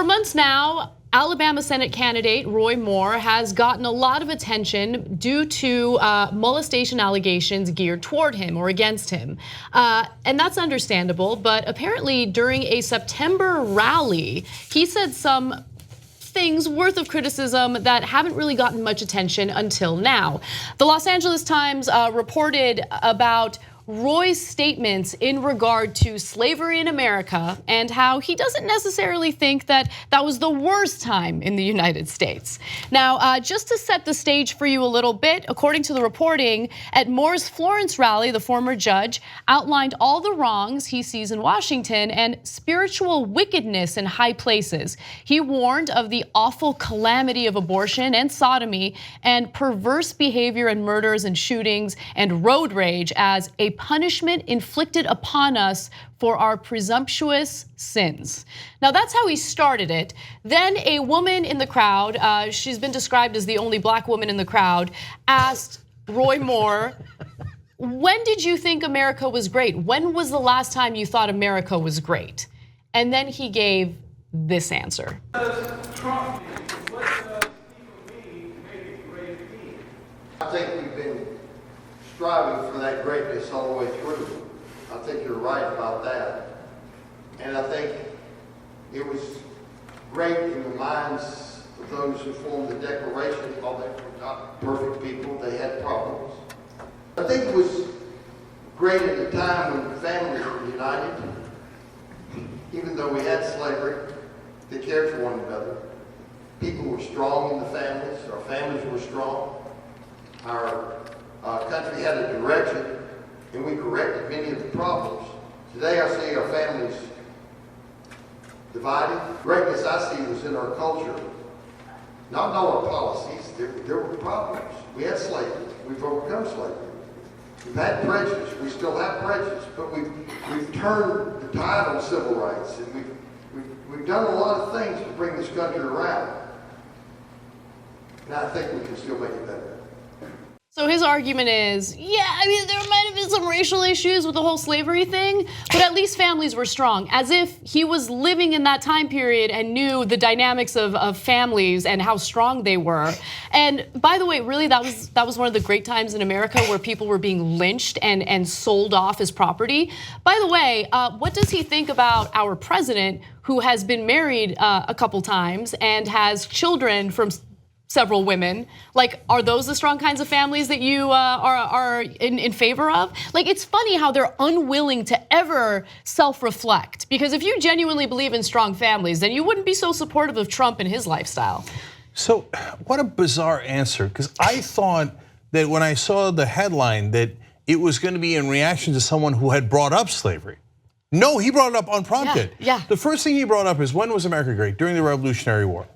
For months now, Alabama Senate candidate Roy Moore has gotten a lot of attention due to molestation allegations geared toward him or against him. And that's understandable, but apparently during a September rally, he said some things worth of criticism that haven't really gotten much attention until now. The Los Angeles Times reported about Roy's statements in regard to slavery in America and how he doesn't necessarily think that that was the worst time in the United States. Now, just to set the stage for you a little bit, according to the reporting, at Moore's Florence rally, the former judge outlined all the wrongs he sees in Washington and spiritual wickedness in high places. He warned of the awful calamity of abortion and sodomy and perverse behavior and murders and shootings and road rage as a punishment inflicted upon us for our presumptuous sins. Now that's how he started it. Then a woman in the crowd, she's been described as the only black woman in the crowd, asked Roy Moore, when did you think America was great? When was the last time you thought America was great? And then he gave this answer. I think we've been striving for that greatness all the way through. I think you're right about that. And I think it was great in the minds of those who formed the Declaration. All they were not perfect people, they had problems. I think it was great at a time when families were united. Even though we had slavery, they cared for one another. People were strong in the families, our families were strong. Our country had a direction, and we corrected many of the problems. Today I see our families divided. Greatness I see was in our culture, not in all our policies. There were problems. We had slavery. We've overcome slavery. We've had prejudice. We still have prejudice, but we've turned the tide on civil rights, and we've done a lot of things to bring this country around. And I think we can still make it better. So his argument is, yeah, I mean, there might have been some racial issues with the whole slavery thing, but at least families were strong, as if he was living in that time period and knew the dynamics of families and how strong they were. And by the way, really, that was one of the great times in America where people were being lynched and sold off as property. By the way, what does he think about our president, who has been married a couple times and has children from several women? Like, are those the strong kinds of families that you are in favor of? Like, it's funny how they're unwilling to ever self-reflect, because if you genuinely believe in strong families, then you wouldn't be so supportive of Trump and his lifestyle. So what a bizarre answer, because I thought that when I saw the headline that it was going to be in reaction to someone who had brought up slavery. No, he brought it up unprompted. Yeah. The first thing he brought up is, when was America great? During the Revolutionary War.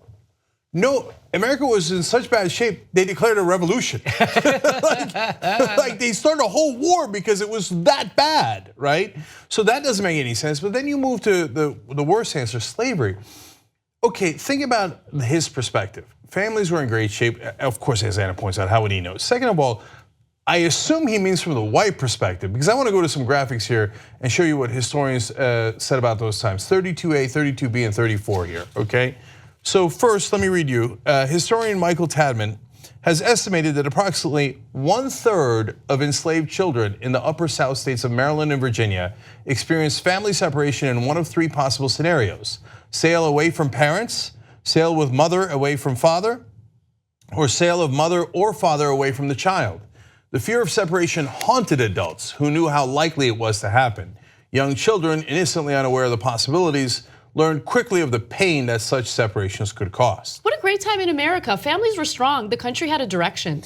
No, America was in such bad shape, they declared a revolution. like they started a whole war because it was that bad, right? So that doesn't make any sense. But then you move to the worst answer, slavery. Okay, think about his perspective. Families were in great shape. Of course, as Anna points out, how would he know? Second of all, I assume he means from the white perspective, because I want to go to some graphics here and show you what historians said about those times. 32A, 32B, and 34 here, okay? So first, let me read you. Historian Michael Tadman has estimated that approximately 1/3 of enslaved children in the upper South states of Maryland and Virginia experienced family separation in one of three possible scenarios: sale away from parents, sale with mother away from father, or sale of mother or father away from the child. The fear of separation haunted adults who knew how likely it was to happen. Young children, innocently unaware of the possibilities, learned quickly of the pain that such separations could cause. What a great time in America. Families were strong. The country had a direction.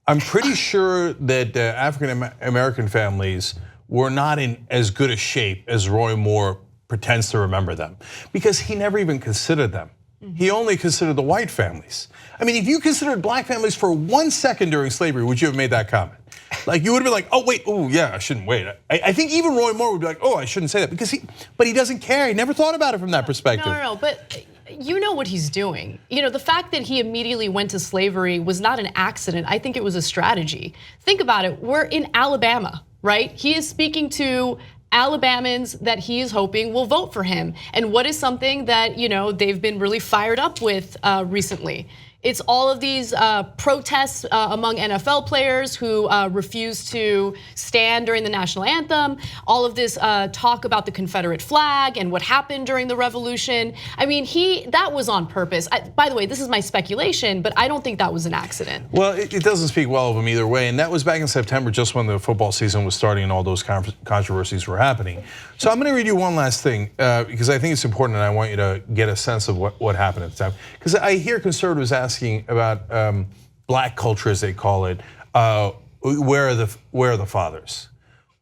I'm pretty sure that African American families were not in as good a shape as Roy Moore pretends to remember them, because he never even considered them. He only considered the white families. I mean, if you considered black families for 1 second during slavery, would you have made that comment? Like, you would have been like, oh wait, oh yeah, I shouldn't wait. I think even Roy Moore would be like, oh, I shouldn't say that, because but he doesn't care. He never thought about it from that perspective. No, but you know what he's doing. You know, the fact that he immediately went to slavery was not an accident. I think it was a strategy. Think about it. We're in Alabama, right? He is speaking to Alabamans that he is hoping will vote for him. And what is something that they've been really fired up with recently? It's all of these protests among NFL players who refuse to stand during the national anthem. All of this talk about the Confederate flag and what happened during the Revolution. I mean, that was on purpose. By the way, this is my speculation, but I don't think that was an accident. Well, it doesn't speak well of him either way, and that was back in September, just when the football season was starting and all those controversies were happening. So I'm going to read you one last thing because I think it's important, and I want you to get a sense of what happened at the time. Because I hear conservatives asking about black culture, as they call it. Where are the fathers?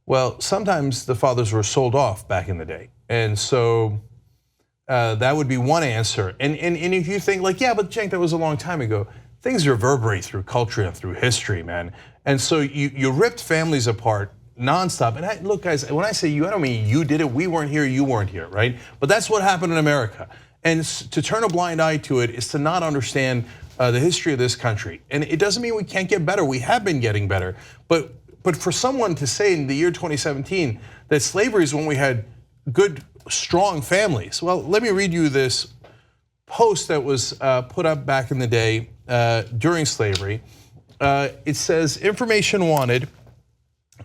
Well, sometimes the fathers were sold off back in the day, and so that would be one answer. And if you think like, yeah, but Cenk, that was a long time ago. Things reverberate through culture and through history, man. And so you ripped families apart nonstop. And look, guys, when I say you, I don't mean you did it. We weren't here. You weren't here, right? But that's what happened in America. And to turn a blind eye to it is to not understand the history of this country. And it doesn't mean we can't get better. We have been getting better. But for someone to say in the year 2017 that slavery is when we had good, strong families. Well, let me read you this post that was put up back in the day during slavery. It says, information wanted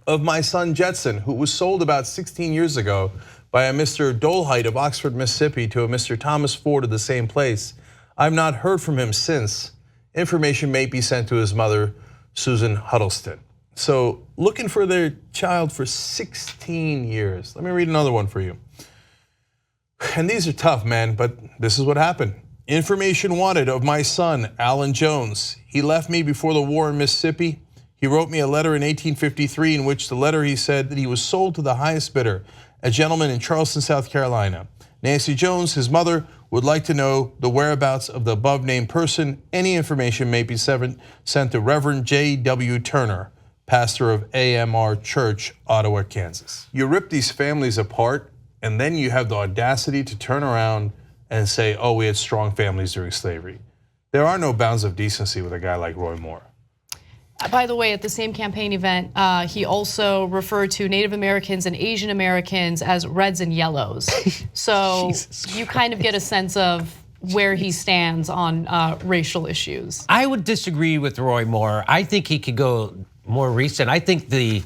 of my son Jetson, who was sold about 16 years ago by a Mr. Dolehite of Oxford, Mississippi to a Mr. Thomas Ford of the same place. I've not heard from him since. Information may be sent to his mother, Susan Huddleston. So looking for their child for 16 years. Let me read another one for you. And these are tough, man, but this is what happened. Information wanted of my son, Alan Jones. He left me before the war in Mississippi. He wrote me a letter in 1853 in which the letter he said that he was sold to the highest bidder, a gentleman in Charleston, South Carolina. Nancy Jones, his mother, would like to know the whereabouts of the above named person. Any information may be sent to Reverend J.W. Turner, pastor of AMR Church, Ottawa, Kansas. You rip these families apart, and then you have the audacity to turn around and say, oh, we had strong families during slavery. There are no bounds of decency with a guy like Roy Moore. By the way, at the same campaign event, he also referred to Native Americans and Asian Americans as reds and yellows. So you kind of get a sense of where he stands on racial issues. I would disagree with Roy Moore. I think he could go more recent. I think the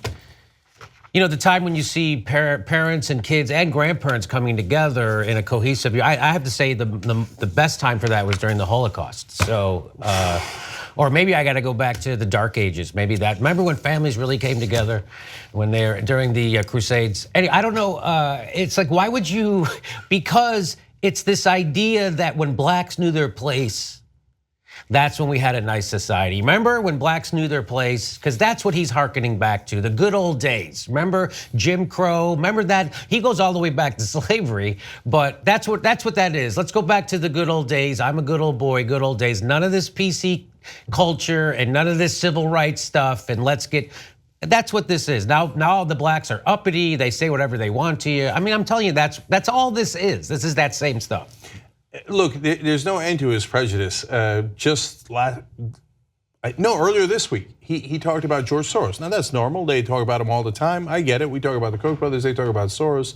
time when you see parents and kids and grandparents coming together in a cohesive, I have to say the best time for that was during the Holocaust. So. Or maybe I got to go back to the Dark Ages. Maybe that. Remember when families really came together when they're during the Crusades? Anyway, I don't know. It's like, why would you? Because it's this idea that when blacks knew their place, that's when we had a nice society. Remember when blacks knew their place? Because that's what he's hearkening back to, the good old days. Remember Jim Crow? Remember that? He goes all the way back to slavery, but that's what that is. Let's go back to the good old days. I'm a good old boy, good old days. None of this PC culture and none of this civil rights stuff, and that's what this is. Now the blacks are uppity, they say whatever they want to you. I mean, I'm telling you, that's all this is. This is that same stuff. Look, there's no end to his prejudice. Earlier this week, he talked about George Soros. Now that's normal, they talk about him all the time. I get it, we talk about the Koch brothers, they talk about Soros.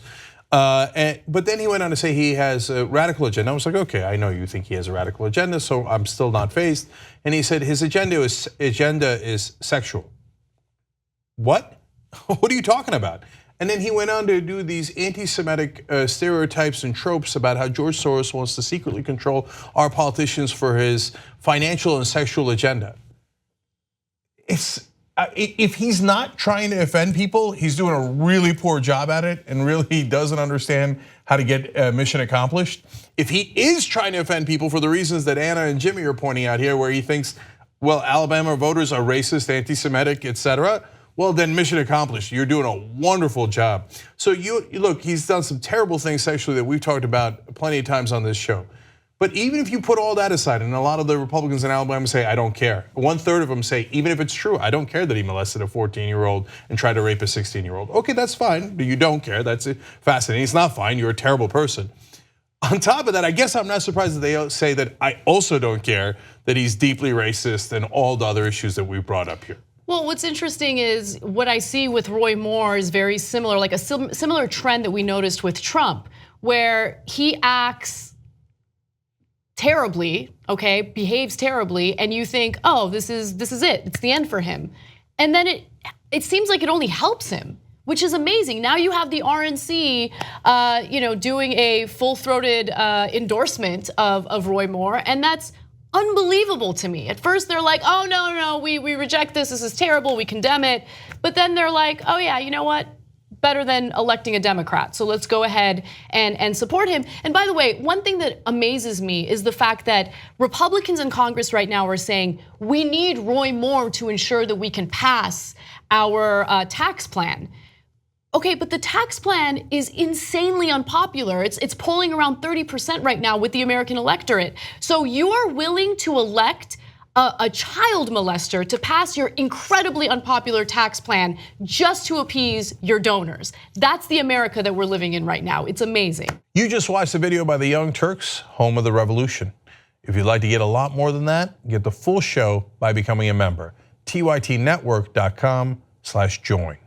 But then he went on to say he has a radical agenda. I was like, okay, I know you think he has a radical agenda, so I'm still not fazed. And he said his agenda is sexual. What? What are you talking about? And then he went on to do these anti-Semitic stereotypes and tropes about how George Soros wants to secretly control our politicians for his financial and sexual agenda. If he's not trying to offend people, he's doing a really poor job at it and really doesn't understand how to get mission accomplished. If he is trying to offend people for the reasons that Anna and Jimmy are pointing out here, where he thinks, well, Alabama voters are racist, anti-Semitic, etc., well, then mission accomplished. You're doing a wonderful job. So look, he's done some terrible things sexually that we've talked about plenty of times on this show. But even if you put all that aside, and a lot of the Republicans in Alabama say, I don't care. 1/3 of them say, even if it's true, I don't care that he molested a 14-year-old and tried to rape a 16-year-old. Okay, that's fine, you don't care, that's fascinating. It's not fine, you're a terrible person. On top of that, I guess I'm not surprised that they say that I also don't care that he's deeply racist and all the other issues that we brought up here. Well, what's interesting is what I see with Roy Moore is very similar, like a similar trend that we noticed with Trump, where he acts terribly, okay, behaves terribly, and you think, oh, this is it, it's the end for him. And then it seems like it only helps him, which is amazing. Now you have the RNC, doing a full-throated endorsement of Roy Moore, and that's unbelievable to me. At first they're like, oh no, we reject this is terrible, we condemn it. But then they're like, oh yeah, you know what? Better than electing a Democrat. So let's go ahead and support him. And by the way, one thing that amazes me is the fact that Republicans in Congress right now are saying, we need Roy Moore to ensure that we can pass our tax plan. Okay, but the tax plan is insanely unpopular. It's polling around 30% right now with the American electorate. So you're willing to elect a child molester to pass your incredibly unpopular tax plan just to appease your donors. That's the America that we're living in right now. It's amazing. You just watched the video by the Young Turks, home of the revolution. If you'd like to get a lot more than that, get the full show by becoming a member. tytnetwork.com/join.